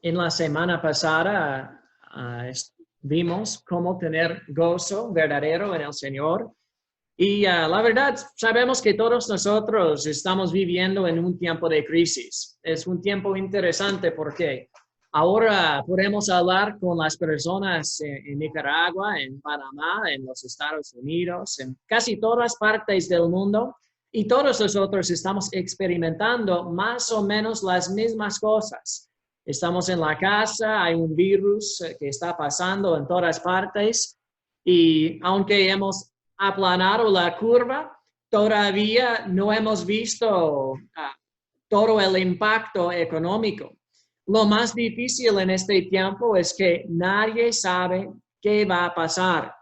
En la semana pasada vimos cómo tener gozo verdadero en el Señor. Y la verdad, sabemos que todos nosotros estamos viviendo en un tiempo de crisis. Es un tiempo interesante porque ahora podemos hablar con las personas en Nicaragua, en Panamá, en los Estados Unidos, en casi todas partes del mundo. Y todos nosotros estamos experimentando más o menos las mismas cosas. Estamos en la casa, hay un virus que está pasando en todas partes. Y aunque hemos aplanado la curva, todavía no hemos visto todo el impacto económico. Lo más difícil en este tiempo es que nadie sabe qué va a pasar.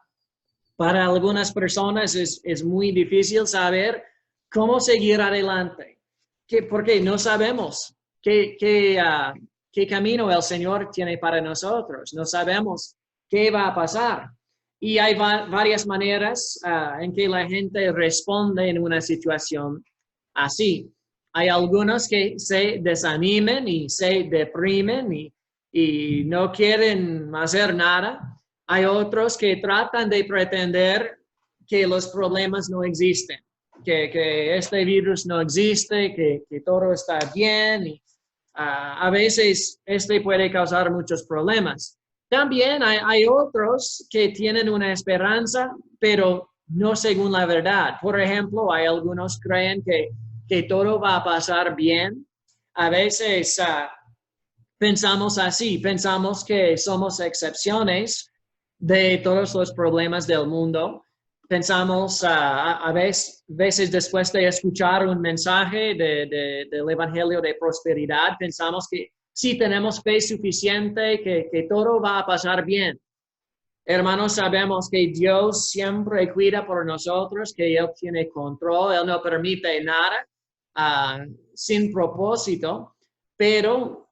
Para algunas personas es muy difícil saber cómo seguir adelante, porque no sabemos qué camino el Señor tiene para nosotros. No sabemos qué va a pasar. Y hay varias maneras en que la gente responde en una situación así. Hay algunos que se desanimen y se deprimen y no quieren hacer nada. Hay otros que tratan de pretender que los problemas no existen, que este virus no existe, que todo está bien. Y, a veces este puede causar muchos problemas. También hay otros que tienen una esperanza, pero no según la verdad. Por ejemplo, hay algunos que creen que todo va a pasar bien. A veces pensamos así, pensamos que somos excepciones de todos los problemas del mundo. Pensamos a veces después de escuchar un mensaje del Evangelio de Prosperidad, pensamos que sí tenemos fe suficiente, que todo va a pasar bien. Hermanos, sabemos que Dios siempre cuida por nosotros, que Él tiene control, Él no permite nada sin propósito, pero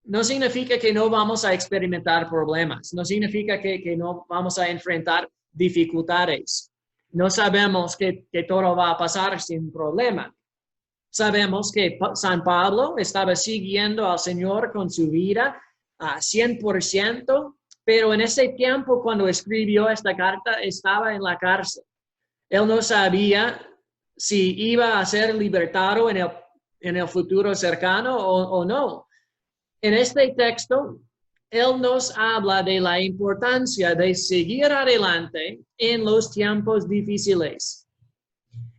no significa que no vamos a experimentar problemas, no significa que no vamos a enfrentar dificultades. No sabemos que todo va a pasar sin problema. Sabemos que San Pablo estaba siguiendo al Señor con su vida a 100%, pero en ese tiempo cuando escribió esta carta estaba en la cárcel. Él no sabía si iba a ser libertado en el futuro cercano o no. En este texto, él nos habla de la importancia de seguir adelante en los tiempos difíciles.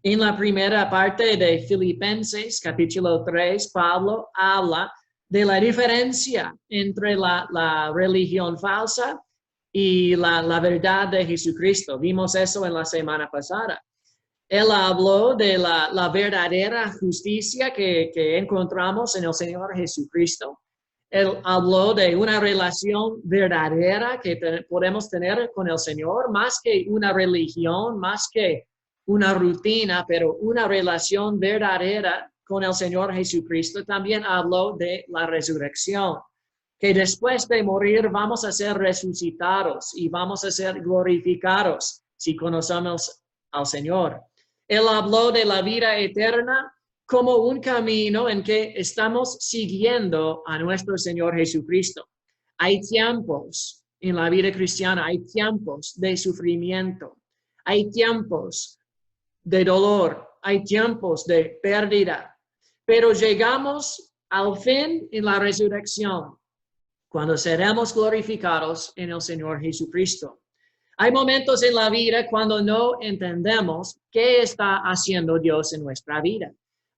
En la primera parte de Filipenses, capítulo 3, Pablo habla de la diferencia entre la religión falsa y la verdad de Jesucristo. Vimos eso en la semana pasada. Él habló de la verdadera justicia que encontramos en el Señor Jesucristo. Él habló de una relación verdadera que podemos tener con el Señor, más que una religión, más que una rutina, pero una relación verdadera con el Señor Jesucristo. También habló de la resurrección, que después de morir vamos a ser resucitados y vamos a ser glorificados si conocemos al Señor. Él habló de la vida eterna como un camino en que estamos siguiendo a nuestro Señor Jesucristo. Hay tiempos en la vida cristiana, hay tiempos de sufrimiento, hay tiempos de dolor, hay tiempos de pérdida, pero llegamos al fin en la resurrección, cuando seremos glorificados en el Señor Jesucristo. Hay momentos en la vida cuando no entendemos qué está haciendo Dios en nuestra vida.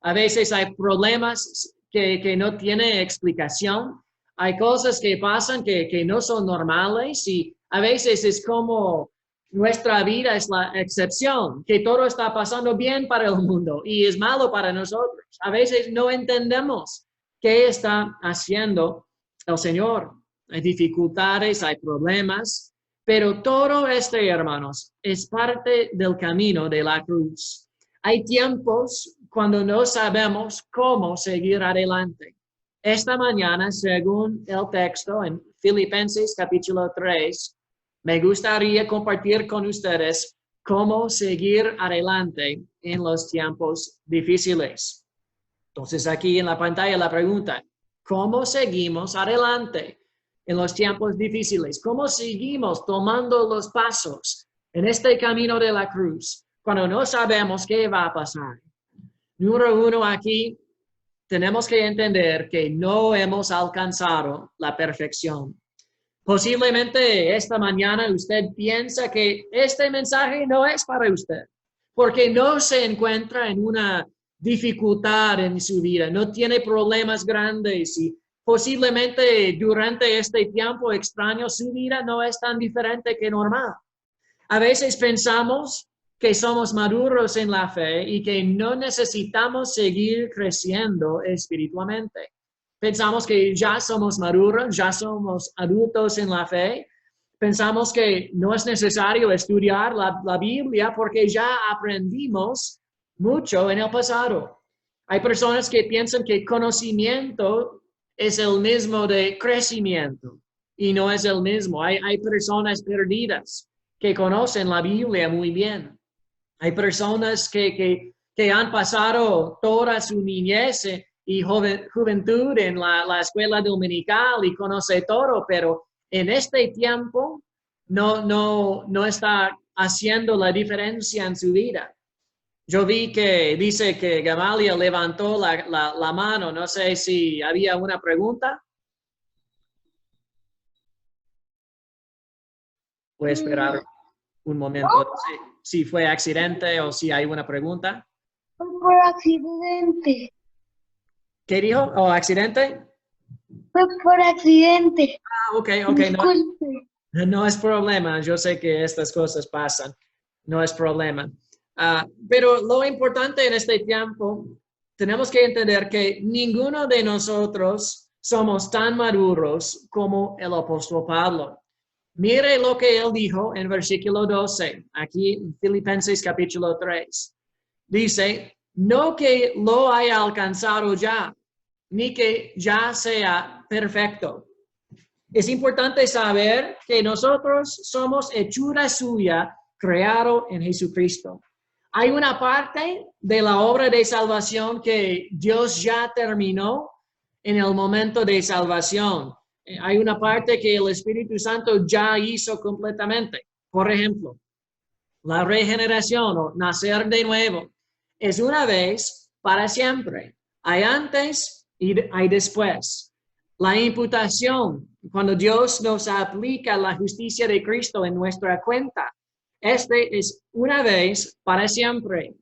A veces hay problemas que no tienen explicación. Hay cosas que pasan que no son normales y a veces es como nuestra vida es la excepción, que todo está pasando bien para el mundo y es malo para nosotros. A veces no entendemos qué está haciendo el Señor. Hay dificultades, hay problemas. Pero todo esto, hermanos, es parte del camino de la cruz. Hay tiempos cuando no sabemos cómo seguir adelante. Esta mañana, según el texto en Filipenses capítulo 3, me gustaría compartir con ustedes cómo seguir adelante en los tiempos difíciles. Entonces, aquí en la pantalla la pregunta, cómo seguimos adelante en los tiempos difíciles, cómo seguimos tomando los pasos en este camino de la cruz cuando no sabemos qué va a pasar. Número uno, aquí tenemos que entender que no hemos alcanzado la perfección. Posiblemente esta mañana usted piensa que este mensaje no es para usted, porque no se encuentra en una dificultad en su vida, no tiene problemas grandes y posiblemente durante este tiempo extraño su vida no es tan diferente que normal. A veces pensamos que somos maduros en la fe y que no necesitamos seguir creciendo espiritualmente. Pensamos que ya somos maduros, ya somos adultos en la fe. Pensamos que no es necesario estudiar la Biblia porque ya aprendimos mucho en el pasado. Hay personas que piensan que conocimiento es el mismo de crecimiento y no es el mismo. Hay personas perdidas que conocen la Biblia muy bien. Hay personas que han pasado toda su niñez y juventud en la escuela dominical y conoce todo, pero en este tiempo no está haciendo la diferencia en su vida. Yo vi que dice que Gamaliel levantó la mano. No sé si había una pregunta. Voy a esperar un momento. Si fue accidente o si hay una pregunta. Por accidente. ¿Qué dijo? ¿O accidente? Fue por accidente. Ah, ok. Disculpe. No es problema. Yo sé que estas cosas pasan. No es problema. Pero lo importante en este tiempo, tenemos que entender que ninguno de nosotros somos tan maduros como el apóstol Pablo. Mire lo que él dijo en versículo 12, aquí en Filipenses capítulo 3. Dice, no que lo haya alcanzado ya, ni que ya sea perfecto. Es importante saber que nosotros somos hechura suya, creado en Jesucristo. Hay una parte de la obra de salvación que Dios ya terminó en el momento de salvación. Hay una parte que el Espíritu Santo ya hizo completamente. Por ejemplo, la regeneración o nacer de nuevo es una vez para siempre. Hay antes y hay después. La imputación, cuando Dios nos aplica la justicia de Cristo en nuestra cuenta, este es una vez para siempre.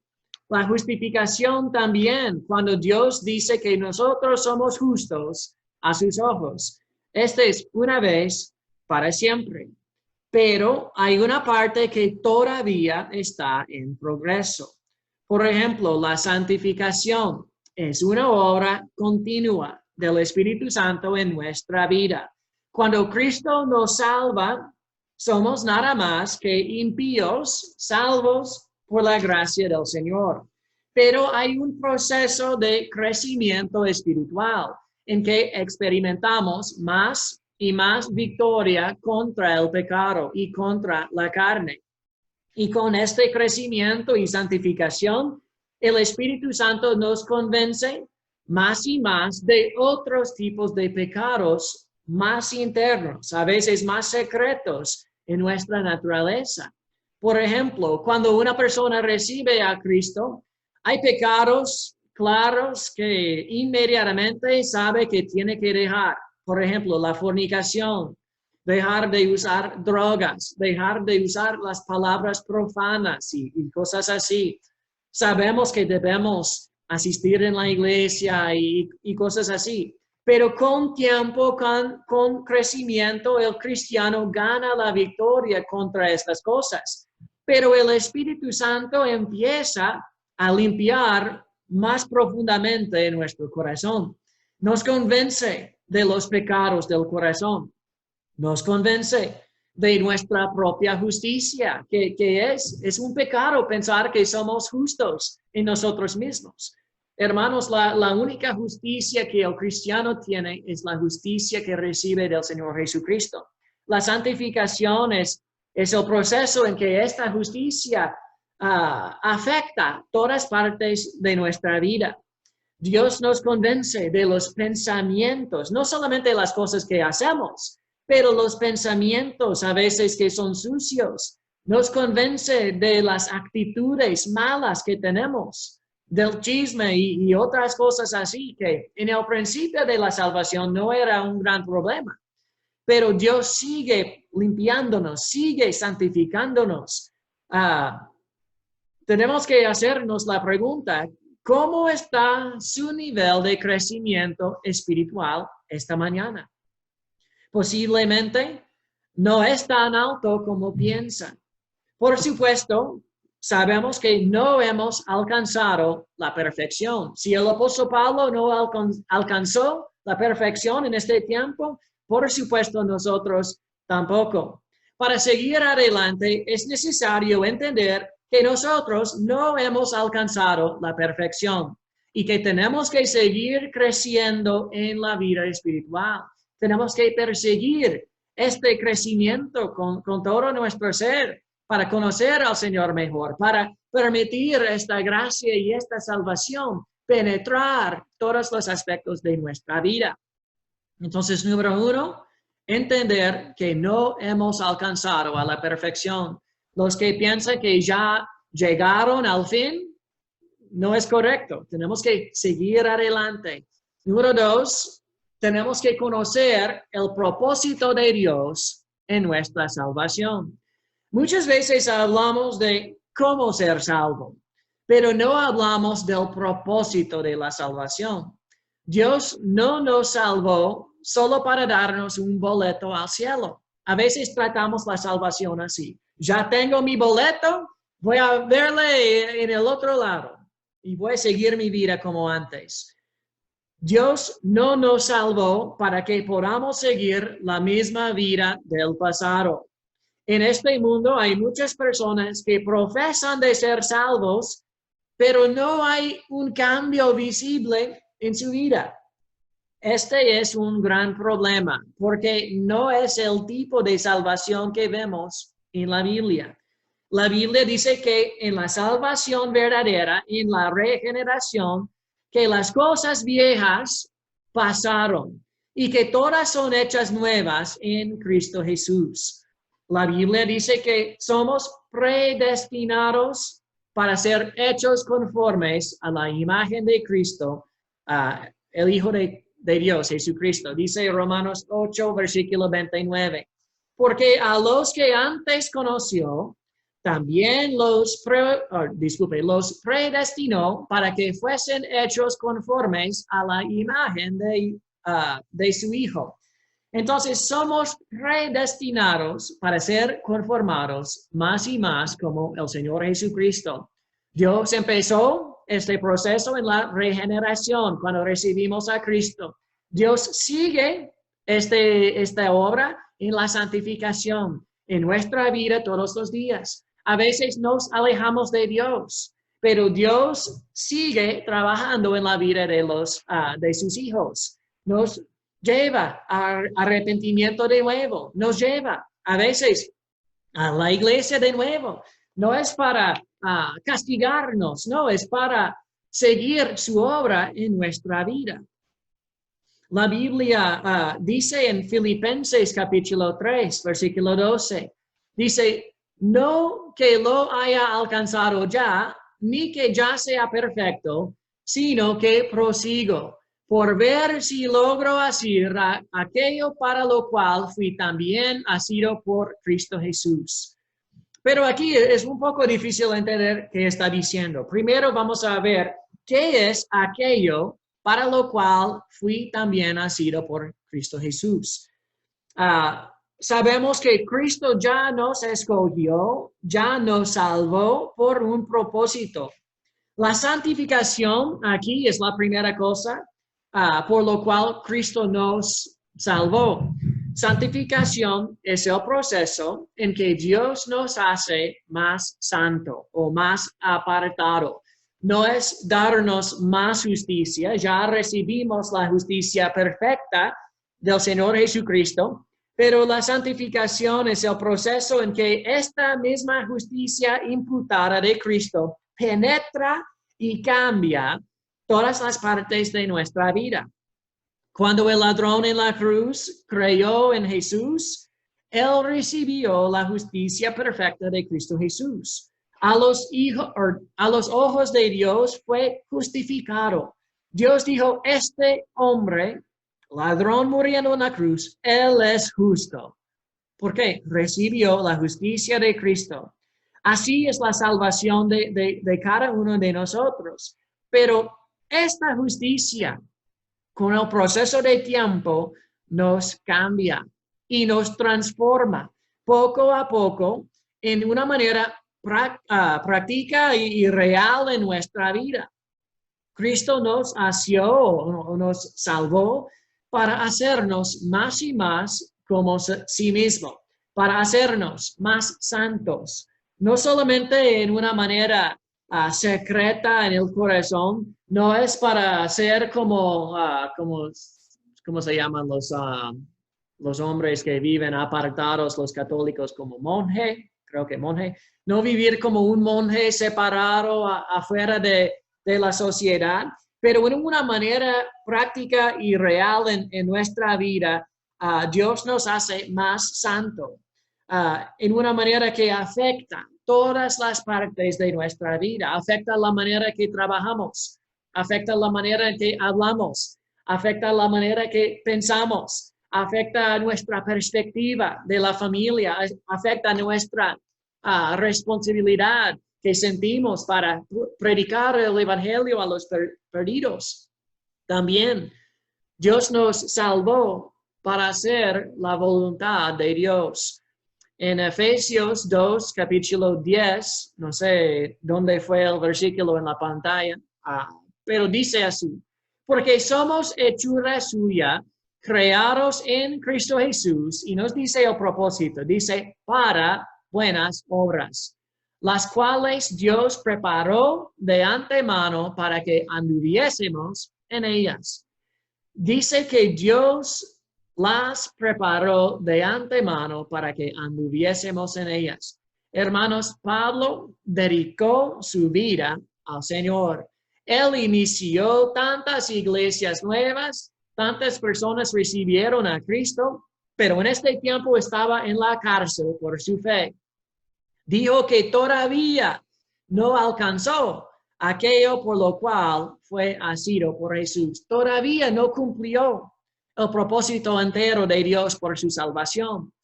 La justificación también, cuando Dios dice que nosotros somos justos a sus ojos, este es una vez para siempre. Pero hay una parte que todavía está en progreso. Por ejemplo, la santificación es una obra continua del Espíritu Santo en nuestra vida. Cuando Cristo nos salva, somos nada más que impíos, salvos por la gracia del Señor. Pero hay un proceso de crecimiento espiritual en que experimentamos más y más victoria contra el pecado y contra la carne. Y con este crecimiento y santificación, el Espíritu Santo nos convence más y más de otros tipos de pecados más internos, a veces más secretos en nuestra naturaleza. Por ejemplo, cuando una persona recibe a Cristo, hay pecados claros que inmediatamente sabe que tiene que dejar. Por ejemplo, la fornicación, dejar de usar drogas, dejar de usar las palabras profanas y cosas así. Sabemos que debemos asistir en la iglesia y cosas así. Pero con tiempo, con crecimiento, el cristiano gana la victoria contra estas cosas. Pero el Espíritu Santo empieza a limpiar más profundamente en nuestro corazón. Nos convence de los pecados del corazón. Nos convence de nuestra propia justicia, que es un pecado pensar que somos justos en nosotros mismos. Hermanos, la única justicia que el cristiano tiene es la justicia que recibe del Señor Jesucristo. La santificación es el proceso en que esta justicia afecta todas partes de nuestra vida. Dios nos convence de los pensamientos, no solamente las cosas que hacemos, pero los pensamientos a veces que son sucios. Nos convence de las actitudes malas que tenemos, del chisme y otras cosas así, que en el principio de la salvación no era un gran problema. Pero Dios sigue limpiándonos, sigue santificándonos. Tenemos que hacernos la pregunta, ¿cómo está su nivel de crecimiento espiritual esta mañana? Posiblemente no es tan alto como piensan. Por supuesto, sabemos que no hemos alcanzado la perfección. Si el apóstol Pablo no alcanzó la perfección en este tiempo, por supuesto nosotros tampoco. Para seguir adelante es necesario entender que nosotros no hemos alcanzado la perfección y que tenemos que seguir creciendo en la vida espiritual. Tenemos que perseguir este crecimiento con todo nuestro ser para conocer al Señor mejor, para permitir esta gracia y esta salvación penetrar todos los aspectos de nuestra vida. Entonces, número 1, entender que no hemos alcanzado a la perfección. Los que piensan que ya llegaron al fin, no es correcto. Tenemos que seguir adelante. Número 2, tenemos que conocer el propósito de Dios en nuestra salvación. Muchas veces hablamos de cómo ser salvo, pero no hablamos del propósito de la salvación. Dios no nos salvó solo para darnos un boleto al cielo. A veces tratamos la salvación así. Ya tengo mi boleto, voy a verle en el otro lado y voy a seguir mi vida como antes. Dios no nos salvó para que podamos seguir la misma vida del pasado. En este mundo hay muchas personas que profesan de ser salvos, pero no hay un cambio visible en su vida. Este es un gran problema porque no es el tipo de salvación que vemos en la Biblia. La Biblia dice que en la salvación verdadera, en la regeneración, que las cosas viejas pasaron y que todas son hechas nuevas en Cristo Jesús. La Biblia dice que somos predestinados para ser hechos conformes a la imagen de Cristo, el Hijo de Dios, Jesucristo. Dice Romanos 8, versículo 29. Porque a los que antes conoció, también los predestinó para que fuesen hechos conformes a la imagen de su Hijo. Entonces somos predestinados para ser conformados más y más como el Señor Jesucristo. Dios empezó este proceso en la regeneración cuando recibimos a Cristo. Dios sigue esta obra en la santificación en nuestra vida todos los días. A veces nos alejamos de Dios, pero Dios sigue trabajando en la vida de sus hijos. Nos lleva a arrepentimiento de nuevo, nos lleva a veces a la iglesia de nuevo. No es para castigarnos, no, es para seguir su obra en nuestra vida. La Biblia dice en Filipenses capítulo 3, versículo 12, dice, no que lo haya alcanzado ya, ni que ya sea perfecto, sino que prosigo por ver si logro hacer aquello para lo cual fui también asido por Cristo Jesús. Pero aquí es un poco difícil entender qué está diciendo. Primero vamos a ver qué es aquello para lo cual fui también asido por Cristo Jesús. Sabemos que Cristo ya nos escogió, ya nos salvó por un propósito. La santificación aquí es la primera cosa. Por lo cual Cristo nos salvó. Santificación es el proceso en que Dios nos hace más santo o más apartado. No es darnos más justicia, ya recibimos la justicia perfecta del Señor Jesucristo, pero la santificación es el proceso en que esta misma justicia imputada de Cristo penetra y cambia todas las partes de nuestra vida. Cuando el ladrón en la cruz creyó en Jesús, él recibió la justicia perfecta de Cristo Jesús. A los ojos de Dios fue justificado. Dios dijo, este hombre, ladrón muriendo en la cruz, él es justo. ¿Por qué? Recibió la justicia de Cristo. Así es la salvación de cada uno de nosotros. Pero esta justicia, con el proceso de tiempo, nos cambia y nos transforma poco a poco en una manera práctica y real en nuestra vida. Cristo nos nos salvó para hacernos más y más como sí mismo, para hacernos más santos, no solamente en una manera secreta en el corazón, no es para ser como ¿cómo se llaman los hombres que viven apartados, los católicos, como monje? Creo que monje. No vivir como un monje separado afuera de la sociedad, pero en una manera práctica y real en nuestra vida, Dios nos hace más santos, en una manera que afecta todas las partes de nuestra vida, afecta la manera que trabajamos, afecta la manera en que hablamos, afecta la manera que pensamos, afecta nuestra perspectiva de la familia, afecta nuestra responsabilidad que sentimos para predicar el evangelio a los perdidos. También Dios nos salvó para hacer la voluntad de Dios. En Efesios 2, capítulo 10, no sé dónde fue el versículo en la pantalla, pero dice así, porque somos hechura suya, creados en Cristo Jesús, y nos dice el propósito, dice, para buenas obras, las cuales Dios preparó de antemano para que anduviésemos en ellas. Dice que Dios las preparó de antemano para que anduviésemos en ellas. Hermanos, Pablo dedicó su vida al Señor. Él inició tantas iglesias nuevas, tantas personas recibieron a Cristo, pero en este tiempo estaba en la cárcel por su fe. Dijo que todavía no alcanzó aquello por lo cual fue asido por Jesús. Todavía no cumplió el propósito entero de Dios por su salvación.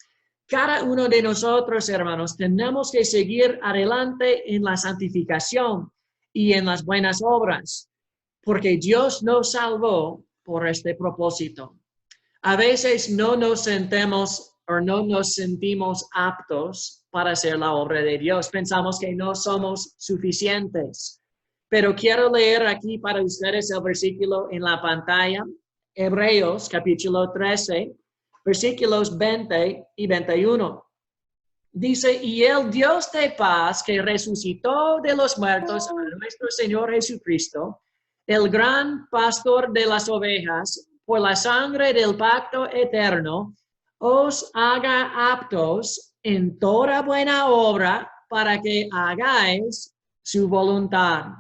Cada uno de nosotros, hermanos, tenemos que seguir adelante en la santificación y en las buenas obras, porque Dios nos salvó por este propósito. A veces no nos sentimos aptos para hacer la obra de Dios. Pensamos que no somos suficientes. Pero quiero leer aquí para ustedes el versículo en la pantalla. Hebreos capítulo 13, versículos 20 y 21. Dice, y el Dios de paz que resucitó de los muertos a nuestro Señor Jesucristo, el gran pastor de las ovejas, por la sangre del pacto eterno, os haga aptos en toda buena obra para que hagáis su voluntad,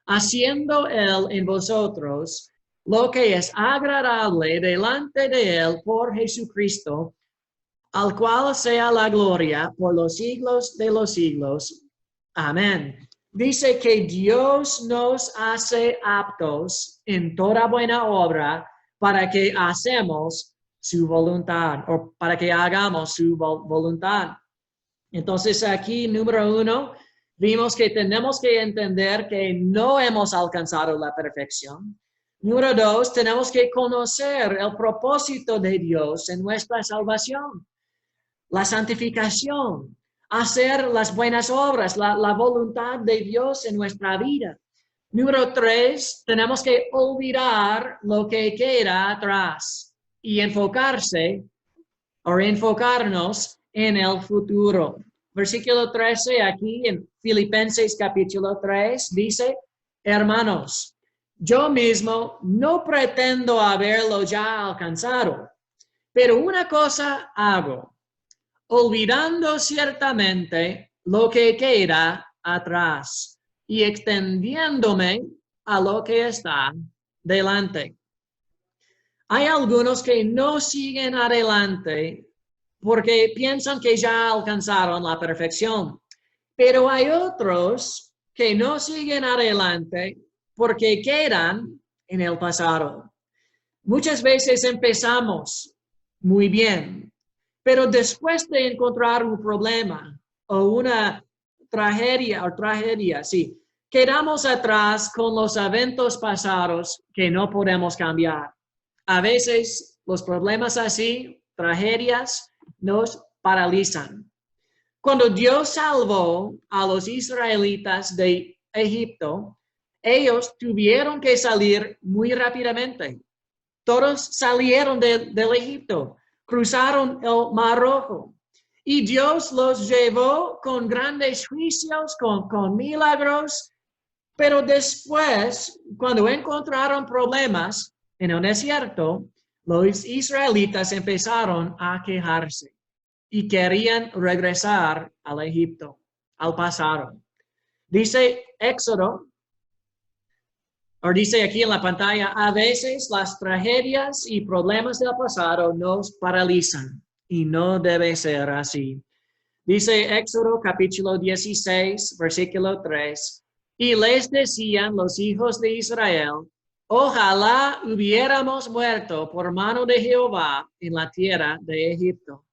haciendo Él en vosotros lo que es agradable delante de Él por Jesucristo, al cual sea la gloria por los siglos de los siglos. Amén. Dice que Dios nos hace aptos en toda buena obra para que hacemos su voluntad o para que hagamos su voluntad. Entonces aquí, número 1, vimos que tenemos que entender que no hemos alcanzado la perfección. Número 2, tenemos que conocer el propósito de Dios en nuestra salvación, la santificación, hacer las buenas obras, la voluntad de Dios en nuestra vida. Número 3, tenemos que olvidar lo que queda atrás y enfocarnos en el futuro. Versículo 13 aquí en Filipenses capítulo 3 dice, hermanos, yo mismo no pretendo haberlo ya alcanzado, pero una cosa hago, olvidando ciertamente lo que queda atrás y extendiéndome a lo que está delante. Hay algunos que no siguen adelante porque piensan que ya alcanzaron la perfección, pero hay otros que no siguen adelante porque quedan en el pasado. Muchas veces empezamos muy bien, pero después de encontrar un problema o una tragedia, sí, quedamos atrás con los eventos pasados que no podemos cambiar. A veces los problemas así, tragedias, nos paralizan. Cuando Dios salvó a los israelitas de Egipto, ellos tuvieron que salir muy rápidamente. Todos salieron del Egipto, cruzaron el Mar Rojo. Y Dios los llevó con grandes juicios, con milagros. Pero después, cuando encontraron problemas en el desierto, los israelitas empezaron a quejarse y querían regresar al Egipto, al pasado. Dice Éxodo, o dice aquí en la pantalla, a veces las tragedias y problemas del pasado nos paralizan y no debe ser así. Dice Éxodo capítulo 16, versículo 3, y les decían los hijos de Israel, ojalá hubiéramos muerto por mano de Jehová en la tierra de Egipto,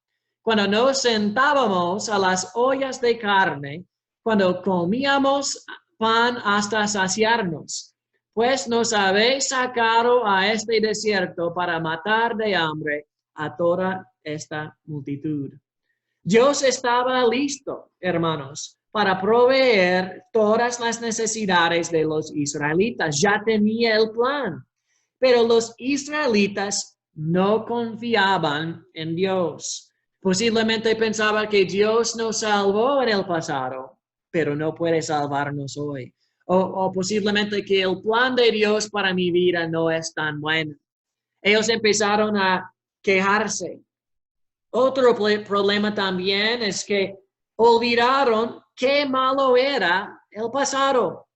cuando nos sentábamos a las ollas de carne, cuando comíamos pan hasta saciarnos, pues nos habéis sacado a este desierto para matar de hambre a toda esta multitud. Dios estaba listo, hermanos, para proveer todas las necesidades de los israelitas. Ya tenía el plan, pero los israelitas no confiaban en Dios. Posiblemente pensaban que Dios nos salvó en el pasado, pero no puede salvarnos hoy. O posiblemente que el plan de Dios para mi vida no es tan bueno. Ellos empezaron a quejarse. Otro problema también es que olvidaron qué malo era el pasado.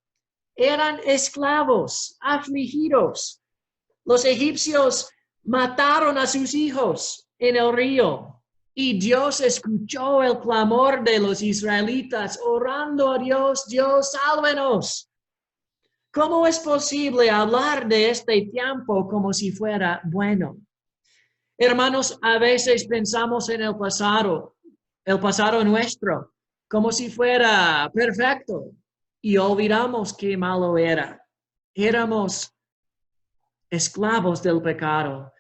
Eran esclavos, afligidos. Los egipcios mataron a sus hijos en el río y Dios escuchó el clamor de los israelitas orando a Dios, Dios, sálvenos. ¿Cómo es posible hablar de este tiempo como si fuera bueno? Hermanos, a veces pensamos en el pasado nuestro, como si fuera perfecto y olvidamos qué malo era. Éramos esclavos del pecado.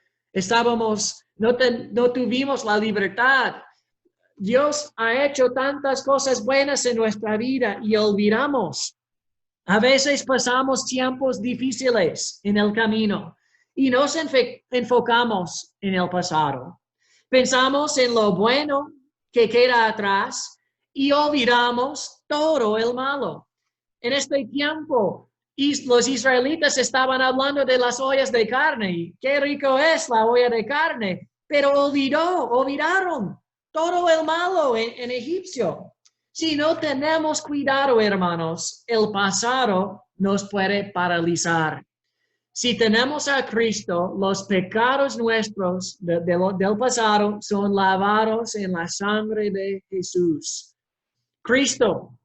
No tuvimos la libertad. Dios ha hecho tantas cosas buenas en nuestra vida y olvidamos. A veces pasamos tiempos difíciles en el camino y nos enfocamos en el pasado. Pensamos en lo bueno que queda atrás y olvidamos todo el malo. En este tiempo, los israelitas estaban hablando de las ollas de carne y qué rico es la olla de carne, pero olvidaron todo el malo en egipcio. Si no tenemos cuidado, hermanos, el pasado nos puede paralizar. Si tenemos a Cristo, los pecados nuestros del pasado son lavados en la sangre de Jesús. Cristo,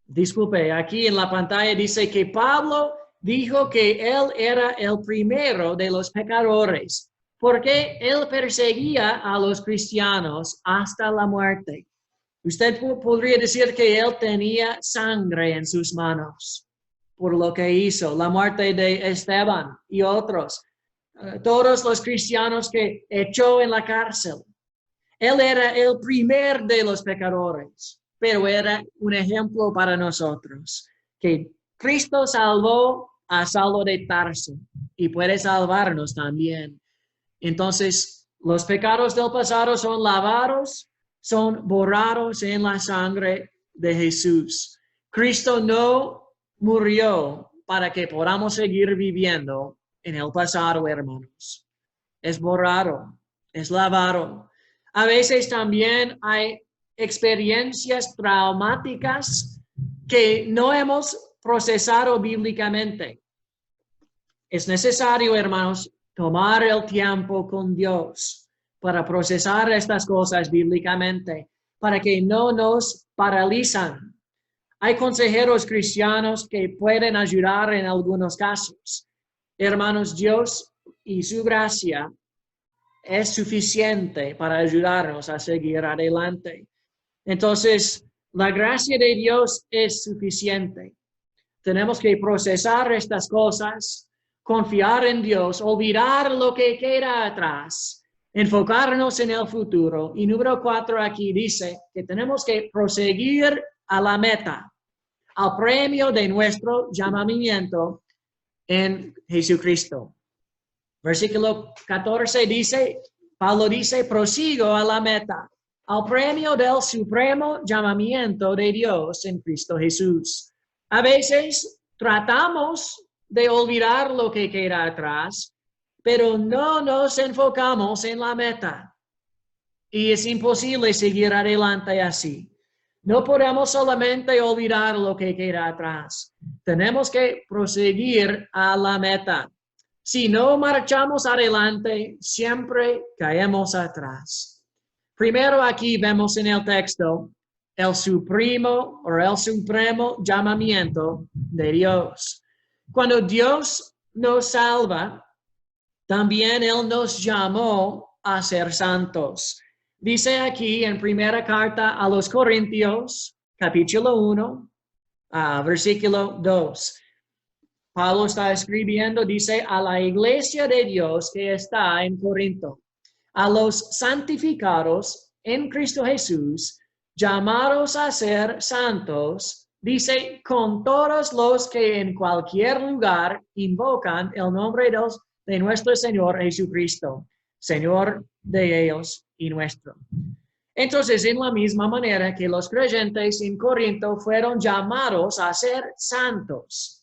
disculpe, aquí en la pantalla dice que Pablo dijo que él era el primero de los pecadores, porque él perseguía a los cristianos hasta la muerte. Usted podría decir que él tenía sangre en sus manos por lo que hizo, la muerte de Esteban y otros, todos los cristianos que echó en la cárcel. Él era el primer de los pecadores, pero era un ejemplo para nosotros, que Cristo salvó a Saulo de Tarso y puede salvarnos también. Entonces, los pecados del pasado son lavados, son borrados en la sangre de Jesús. Cristo no murió para que podamos seguir viviendo en el pasado, hermanos. Es borrado, es lavado. A veces también hay experiencias traumáticas que no hemos procesado bíblicamente. Es necesario, hermanos, tomar el tiempo con Dios para procesar estas cosas bíblicamente, para que no nos paralizan. Hay consejeros cristianos que pueden ayudar en algunos casos. Hermanos, Dios y su gracia es suficiente para ayudarnos a seguir adelante. Entonces, la gracia de Dios es suficiente. Tenemos que procesar estas cosas, confiar en Dios, olvidar lo que queda atrás, enfocarnos en el futuro. Y número 4 aquí dice que tenemos que proseguir a la meta, al premio de nuestro llamamiento en Jesucristo. Versículo 14 dice, Pablo dice, prosigo a la meta, al premio del supremo llamamiento de Dios en Cristo Jesús. A veces tratamos de olvidar lo que queda atrás, pero no nos enfocamos en la meta. Y es imposible seguir adelante así. No podemos solamente olvidar lo que queda atrás. Tenemos que proseguir a la meta. Si no marchamos adelante, siempre caemos atrás. Primero aquí vemos en el texto el supremo llamamiento de Dios. Cuando Dios nos salva, también Él nos llamó a ser santos. Dice aquí en primera carta a los Corintios, capítulo 1, versículo 2. Pablo está escribiendo, dice, a la iglesia de Dios que está en Corinto, a los santificados en Cristo Jesús, llamados a ser santos, dice, con todos los que en cualquier lugar invocan el nombre de nuestro Señor Jesucristo, Señor de ellos y nuestro. Entonces, en la misma manera que los creyentes en Corinto fueron llamados a ser santos,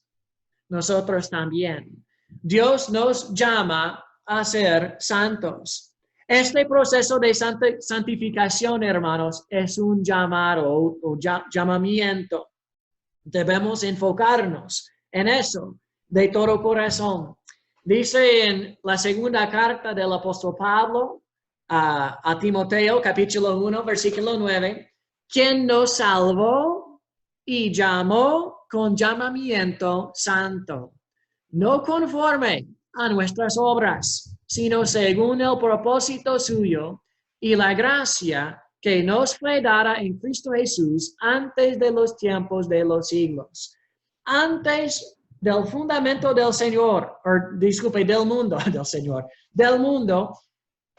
nosotros también. Dios nos llama a ser santos. Este proceso de santificación, hermanos, es un llamado o llamamiento. Debemos enfocarnos en eso de todo corazón. Dice en la segunda carta del apóstol Pablo a Timoteo, capítulo 1, versículo 9, quien nos salvó y llamó con llamamiento santo, no conforme a nuestras obras, sino según el propósito suyo y la gracia que nos fue dada en Cristo Jesús antes de los tiempos de los siglos. Antes del fundamento del Señor, del mundo,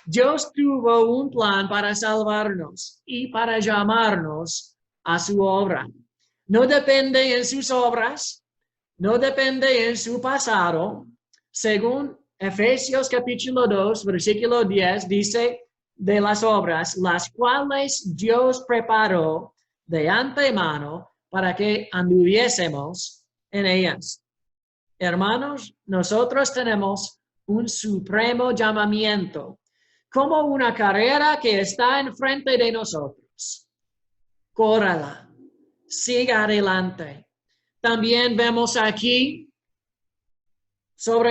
Dios tuvo un plan para salvarnos y para llamarnos a su obra. No depende en sus obras, no depende en su pasado. Según Efesios capítulo 2, versículo 10, dice de las obras, las cuales Dios preparó de antemano para que anduviésemos en ellas. Hermanos, nosotros tenemos un supremo llamamiento, como una carrera que está enfrente de nosotros. Córrala. Siga adelante. También vemos aquí,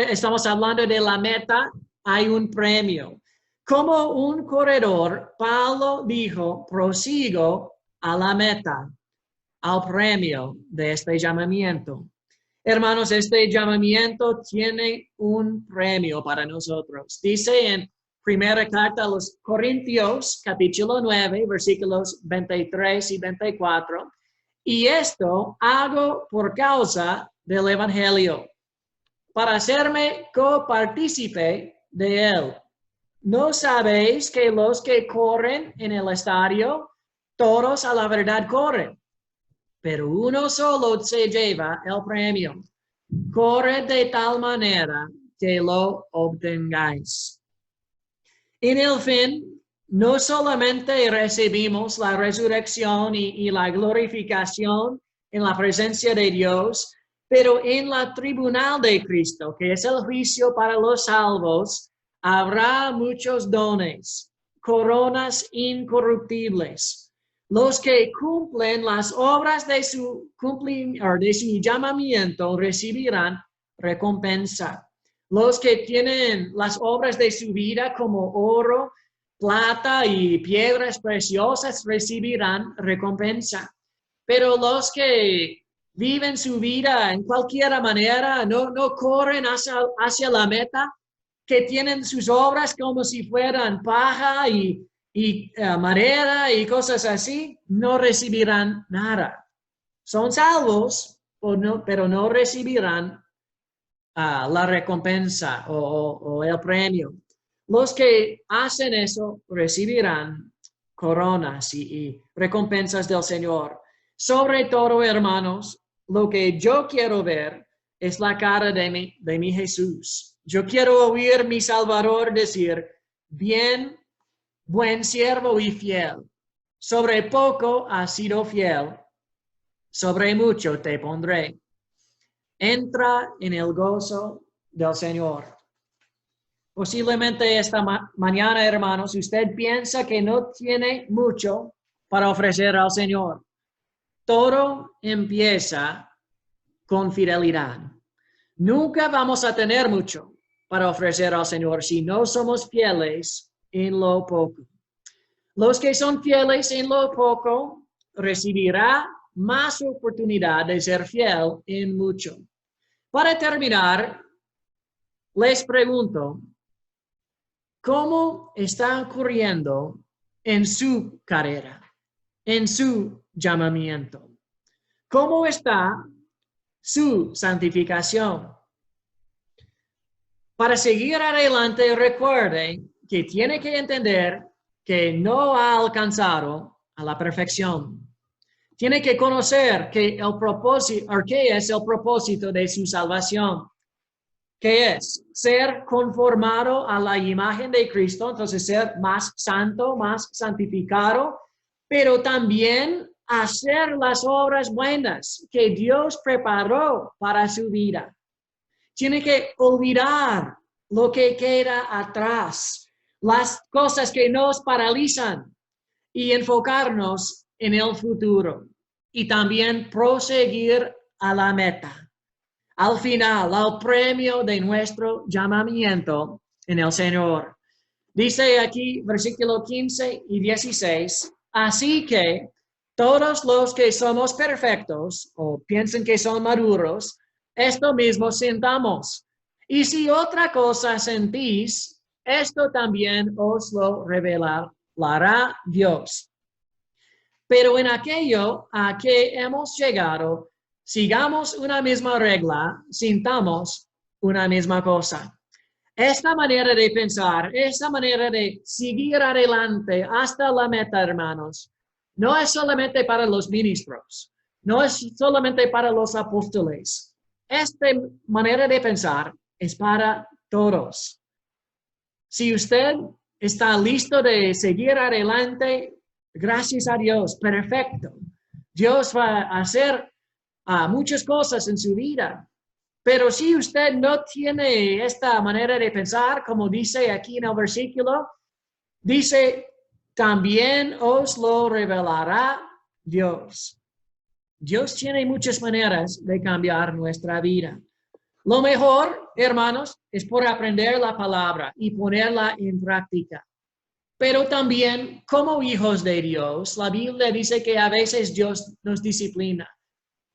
estamos hablando de la meta, hay un premio. Como un corredor, Pablo dijo, prosigo a la meta, al premio de este llamamiento. Hermanos, este llamamiento tiene un premio para nosotros. Dice en primera carta a los Corintios, capítulo 9, versículos 23 y 24, y esto hago por causa del Evangelio, para hacerme copartícipe de él. ¿No sabéis que los que corren en el estadio, todos a la verdad corren, pero uno solo se lleva el premio? Corre de tal manera que lo obtengáis. En el fin, no solamente recibimos la resurrección y la glorificación en la presencia de Dios, pero en la tribunal de Cristo, que es el juicio para los salvos, habrá muchos dones, coronas incorruptibles, Los que cumplen las obras de su llamamiento recibirán recompensa. Los que tienen las obras de su vida como oro, plata y piedras preciosas recibirán recompensa. Pero los que viven su vida en cualquier manera, no corren hacia la meta, que tienen sus obras como si fueran paja y madera y cosas así, no recibirán nada. Son salvos, pero no recibirán la recompensa o el premio. Los que hacen eso recibirán coronas y recompensas del Señor. Sobre todo, hermanos, lo que yo quiero ver es la cara de mi Jesús. Yo quiero oír mi Salvador decir, bien, buen siervo y fiel. Sobre poco has sido fiel, sobre mucho te pondré. Entra en el gozo del Señor. Posiblemente esta mañana, hermanos, usted piensa que no tiene mucho para ofrecer al Señor. Todo empieza con fidelidad. Nunca vamos a tener mucho para ofrecer al Señor si no somos fieles en lo poco. Los que son fieles en lo poco recibirán más oportunidad de ser fiel en mucho. Para terminar, les pregunto, ¿cómo está ocurriendo en su carrera, en su llamamiento? ¿Cómo está su santificación? Para seguir adelante, recuerde que tiene que entender que no ha alcanzado a la perfección. Tiene que conocer que qué es el propósito de su salvación. ¿Qué es? Ser conformado a la imagen de Cristo, entonces ser más santo, más santificado, pero también hacer las obras buenas que Dios preparó para su vida. Tiene que olvidar lo que queda atrás, las cosas que nos paralizan y enfocarnos en el futuro y también proseguir a la meta. Al final, al premio de nuestro llamamiento en el Señor. Dice aquí, versículo 15 y 16, así que todos los que somos perfectos o piensen que son maduros, esto mismo sintamos. Y si otra cosa sentís, esto también os lo revelará Dios. Pero en aquello a que hemos llegado, sigamos una misma regla, sintamos una misma cosa. Esta manera de pensar, esta manera de seguir adelante hasta la meta, hermanos, no es solamente para los ministros, no es solamente para los apóstoles. Esta manera de pensar es para todos. Si usted está listo de seguir adelante, gracias a Dios, perfecto. Dios va a hacer muchas cosas en su vida. Pero si usted no tiene esta manera de pensar, como dice aquí en el versículo, dice, también os lo revelará Dios. Dios tiene muchas maneras de cambiar nuestra vida. Lo mejor, hermanos, es por aprender la palabra y ponerla en práctica. Pero también, como hijos de Dios, la Biblia dice que a veces Dios nos disciplina.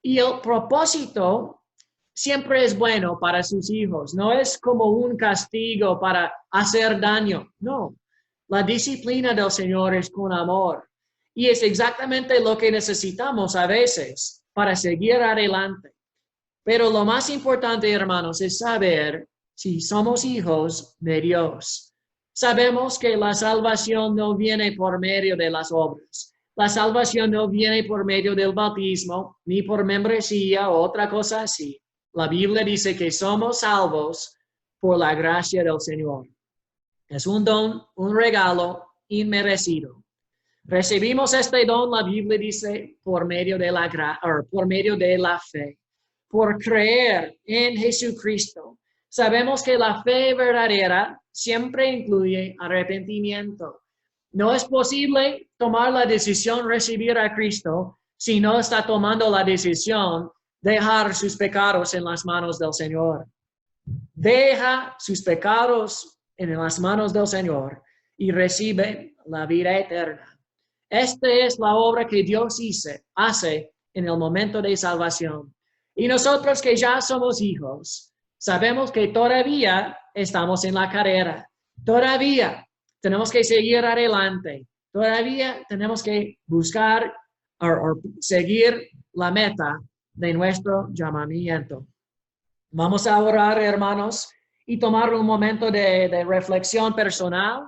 Y el propósito siempre es bueno para sus hijos. No es como un castigo para hacer daño. No, la disciplina del Señor es con amor. Y es exactamente lo que necesitamos a veces para seguir adelante. Pero lo más importante, hermanos, es saber si somos hijos de Dios. Sabemos que la salvación no viene por medio de las obras. La salvación no viene por medio del bautismo, ni por membresía o otra cosa así. La Biblia dice que somos salvos por la gracia del Señor. Es un don, un regalo inmerecido. Recibimos este don, la Biblia dice, por medio de la fe, por creer en Jesucristo. Sabemos que la fe verdadera siempre incluye arrepentimiento. No es posible tomar la decisión de recibir a Cristo si no está tomando la decisión de dejar sus pecados en las manos del Señor. Deja sus pecados en las manos del Señor y recibe la vida eterna. Esta es la obra que Dios hace en el momento de salvación. Y nosotros que ya somos hijos, sabemos que todavía estamos en la carrera. Todavía tenemos que seguir adelante. Todavía tenemos que buscar o seguir la meta de nuestro llamamiento. Vamos a orar, hermanos, y tomar un momento de reflexión personal.